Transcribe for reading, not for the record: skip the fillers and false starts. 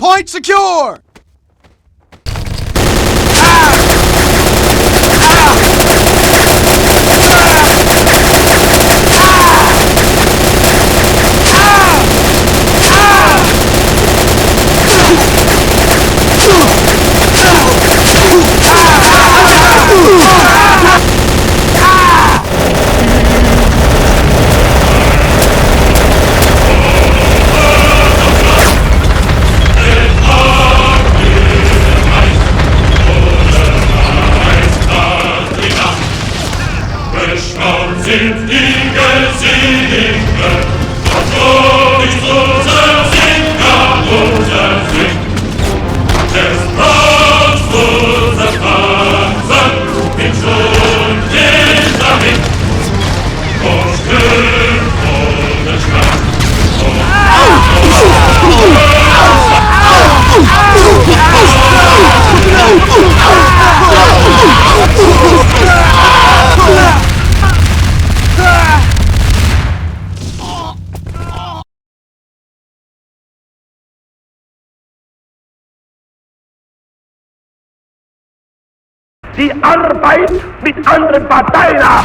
Point secure! Sind die Gesichter, und ist unser Singer, unser Sing. Es braucht unser Panzer, den Schuld den dahin. Und Glück und der Schlag. Die Arbeit mit anderen Parteien ab.